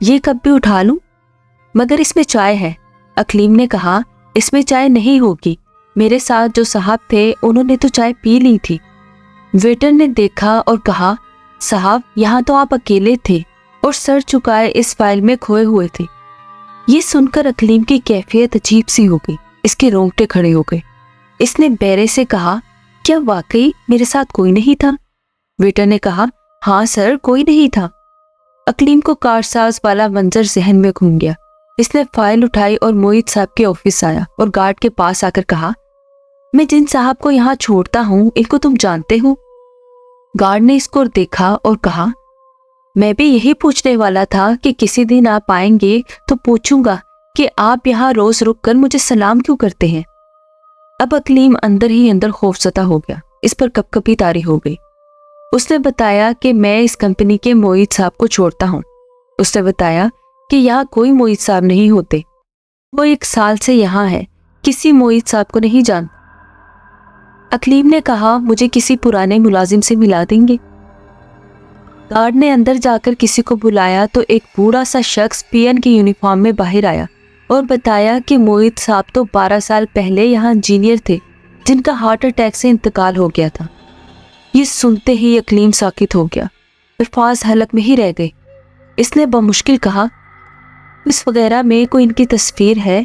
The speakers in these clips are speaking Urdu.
یہ کپ بھی اٹھا لوں؟ مگر اس میں چائے ہے۔ اقلیم نے کہا، اس میں چائے نہیں ہوگی، میرے ساتھ جو صاحب تھے انہوں نے تو چائے پی لی تھی۔ ویٹر نے دیکھا اور کہا، صاحب یہاں تو آپ اکیلے تھے اور سر چکائے اس فائل میں کھوئے ہوئے تھے۔ یہ سن کر اقلیم کی کیفیت عجیب سی ہو گئی، اس کے رونگٹے کھڑے ہو گئے۔ اس نے بیرے سے کہا، کیا واقعی میرے ساتھ کوئی نہیں تھا؟ ویٹر نے کہا، ہاں سر، کوئی نہیں تھا۔ اقلیم کو کارساز والا منظر ذہن میں گھوم گیا۔ اس نے فائل اٹھائی اور معید صاحب کے آفس آیا اور گارڈ کے پاس آ کر کہا، میں جن صاحب کو یہاں چھوڑتا ہوں ان کو تم جانتے ہو؟ گارڈ نے اس کو دیکھا اور کہا، میں بھی یہی پوچھنے والا تھا کہ کسی دن آپ آئیں گے تو پوچھوں گا کہ آپ یہاں روز رک کر مجھے سلام کیوں کرتے ہیں۔ اب اقلیم اندر ہی اندر خوفزدہ ہو گیا، اس پر کپ کپی طاری ہو گئی۔ اس نے بتایا کہ میں اس کمپنی کے معید صاحب کو چھوڑتا ہوں۔ اس نے بتایا کہ یہاں کوئی معید صاحب نہیں ہوتے، وہ 1 سال سے یہاں ہے، کسی معید صاحب کو نہیں جانتا۔ اقلیم نے کہا، مجھے کسی پرانے ملازم سے ملا دیں گے؟ گارڈ نے اندر جا کر کسی کو بلایا تو ایک بوڑھا سا شخص پی این کی یونیفارم میں باہر آیا اور بتایا کہ معید صاحب تو 12 سال پہلے یہاں انجینئر تھے جن کا ہارٹ اٹیک سے انتقال ہو گیا تھا۔ یہ سنتے ہی اقلیم ساکت ہو گیا، الفاظ حلق میں ہی رہ گئے۔ اس نے بمشکل کہا، آفس وغیرہ میں کوئی ان کی تصویر ہے؟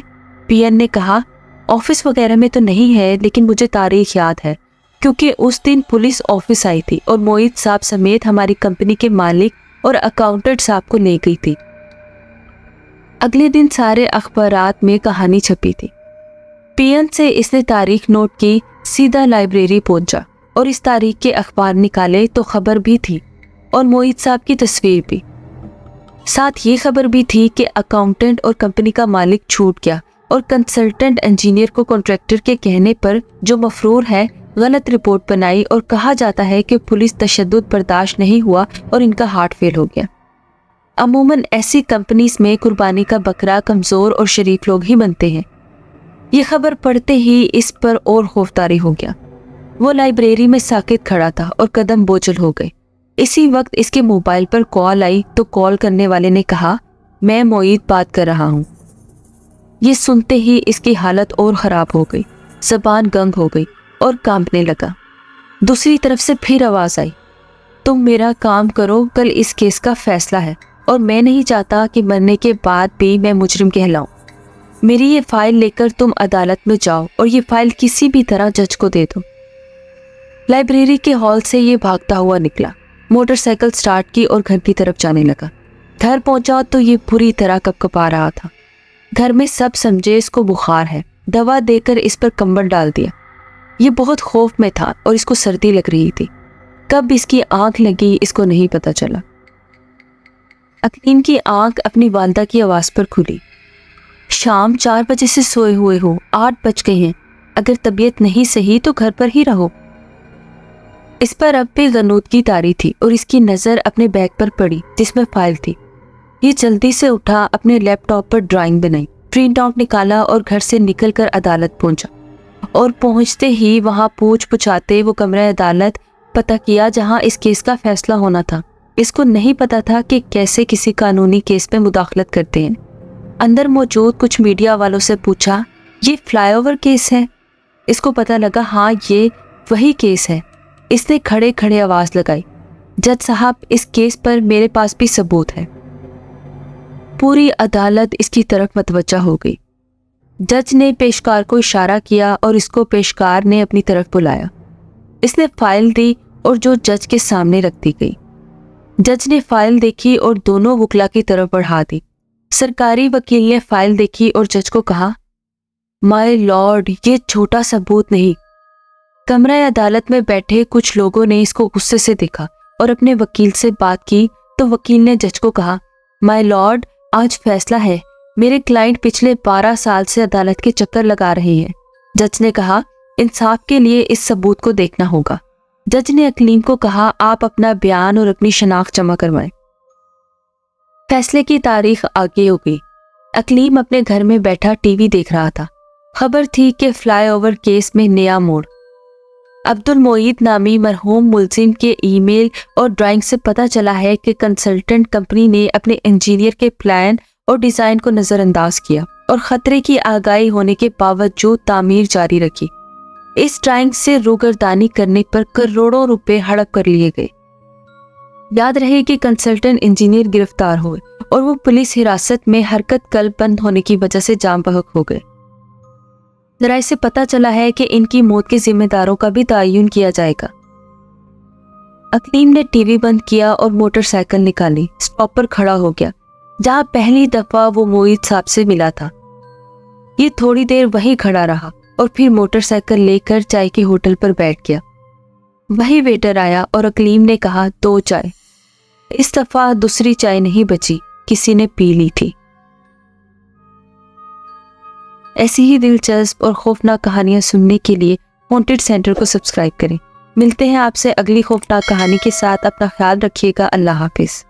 پی این نے کہا، آفس وغیرہ میں تو نہیں ہے، لیکن مجھے تاریخ یاد ہے کیونکہ اس دن پولیس آفس آئی تھی اور معید صاحب سمیت ہماری کمپنی کے مالک اور اکاؤنٹنٹ صاحب کو لے گئی تھی۔ اگلے دن سارے اخبارات میں کہانی چھپی تھی۔ پی این سے اس نے تاریخ نوٹ کی، سیدھا لائبریری پہنچا اور اس تاریخ کے اخبار نکالے تو خبر بھی تھی اور معید صاحب کی تصویر بھی۔ ساتھ یہ خبر بھی تھی کہ اکاؤنٹنٹ اور کمپنی کا مالک چھوٹ گیا اور کنسلٹنٹ انجینئر کو کنٹریکٹر کے کہنے پر جو مفرور ہے غلط رپورٹ بنائی اور کہا جاتا ہے کہ پولیس تشدد برداشت نہیں ہوا اور ان کا ہارٹ فیل ہو گیا۔ عموماً ایسی کمپنیز میں قربانی کا بکرا کمزور اور شریف لوگ ہی بنتے ہیں۔ یہ خبر پڑھتے ہی اس پر اور خوف طاری ہو گیا۔ وہ لائبریری میں ساکت کھڑا تھا اور قدم بوجھل ہو گئے۔ اسی وقت اس کے موبائل پر کال آئی تو کال کرنے والے نے کہا، میں معید بات کر رہا ہوں۔ یہ سنتے ہی اس کی حالت اور خراب ہو گئی، زبان گنگ ہو گئی اور کانپنے لگا۔ دوسری طرف سے پھر آواز آئی، تم میرا کام کرو، کل اس کیس کا فیصلہ ہے اور میں نہیں چاہتا کہ مرنے کے بعد بھی میں مجرم کہلاؤں۔ میری یہ فائل لے کر تم عدالت میں جاؤ اور یہ فائل کسی بھی طرح جج کو دے دو۔ لائبریری کے ہال سے یہ بھاگتا ہوا نکلا، موٹر سائیکل سٹارٹ کی اور گھر کی طرف جانے لگا۔ گھر پہنچا تو یہ بری طرح کپکپا رہا تھا۔ گھر میں سب سمجھے اس کو بخار ہے، دوا دے کر اس پر کمبل ڈال دیا۔ یہ بہت خوف میں تھا اور اس کو سردی لگ رہی تھی۔ کب اس کی آنکھ لگی اس کو نہیں پتا چلا۔ اقلیم کی آنکھ اپنی والدہ کی آواز پر کھلی، شام 4 بجے سے سوئے ہوئے ہو، 8 بج گئے ہیں، اگر طبیعت نہیں صحیح تو گھر پر ہی رہو۔ اس پر اب بھی غنودگی طاری تھی اور اس کی نظر اپنے بیگ پر پڑی جس میں فائل تھی۔ یہ جلدی سے اٹھا، اپنے لیپ ٹاپ پر ڈرائنگ بنائی، پرنٹ آؤٹ نکالا اور گھر سے نکل کر عدالت پہنچا اور پہنچتے ہی وہاں پوچھ پچھاتے وہ کمرہ عدالت پتہ کیا جہاں اس کیس کا فیصلہ ہونا تھا۔ اس کو نہیں پتا تھا کہ کیسے کسی قانونی کیس میں مداخلت کرتے ہیں۔ اندر موجود کچھ میڈیا والوں سے پوچھا، یہ فلائی اوور کیس ہے؟ اس کو پتہ لگا ہاں یہ وہی کیس ہے۔ اس نے کھڑے کھڑے آواز لگائی، جج صاحب اس کیس پر میرے پاس بھی ثبوت ہے۔ پوری عدالت اس کی طرف متوجہ ہو گئی۔ جج نے پیشکار کو اشارہ کیا اور اس کو پیشکار نے اپنی طرف بلایا۔ اس نے فائل دی اور جو جج کے سامنے رکھ دی گئی۔ جج نے فائل دیکھی اور دونوں وکلا کی طرف بڑھا دی۔ سرکاری وکیل نے فائل دیکھی اور جج کو کہا، مائی لارڈ، یہ چھوٹا ثبوت نہیں۔ کمرہ عدالت میں بیٹھے کچھ لوگوں نے اس کو غصے سے دیکھا اور اپنے وکیل سے بات کی تو وکیل نے جج کو کہا، مائی لارڈ، آج فیصلہ ہے، میرے کلائنٹ پچھلے 12 سال سے عدالت کے چکر لگا رہے ہیں۔ جج نے کہا، انصاف کے لیے اس ثبوت کو دیکھنا ہوگا۔ جج نے اقلیم کو کہا، آپ اپنا بیان اور اپنی شناخت جمع کروائیں۔ فیصلے کی تاریخ آگے ہو گئی۔ اقلیم اپنے گھر میں بیٹھا ٹی وی دیکھ رہا تھا۔ خبر تھی کہ فلائی اوور کیس میں نیا موڑ۔ عبد المعید نامی مرحوم ملزم کے ای میل اور ڈرائنگ سے پتہ چلا ہے کہ کنسلٹنٹ کمپنی نے اپنے انجینئر کے پلان اور ڈیزائن کو نظر انداز کیا اور خطرے کی آگاہی ہونے کے باوجود تعمیر جاری رکھی۔ اس ڈرائنگ سے روگردانی کرنے پر کروڑوں روپے ہڑپ کر لیے گئے۔ یاد رہے کہ کنسلٹنٹ انجینئر گرفتار ہوئے اور وہ پولیس حراست میں حرکت قلب بند ہونے کی وجہ سے جاں بحق ہو گئے۔ ذرائع سے پتہ چلا ہے کہ ان کی موت کے ذمہ داروں کا بھی تعین کیا جائے گا۔ اقلیم نے ٹی وی بند کیا اور موٹر سائیکل نکالی، اسٹاپ پر کھڑا ہو گیا جہاں پہلی دفعہ وہ معید صاحب سے ملا تھا۔ یہ تھوڑی دیر وہیں کھڑا رہا اور پھر موٹر سائیکل لے کر چائے کے ہوٹل پر بیٹھ گیا۔ وہی ویٹر آیا اور اقلیم نے کہا 2 چائے۔ اس دفعہ دوسری چائے نہیں بچی، کسی نے پی لی تھی۔ ایسی ہی دلچسپ اور خوفناک کہانیاں سننے کے لیے ہانٹڈ سینٹر کو سبسکرائب کریں۔ ملتے ہیں آپ سے اگلی خوفناک کہانی کے ساتھ۔ اپنا خیال رکھیے گا۔ اللہ حافظ۔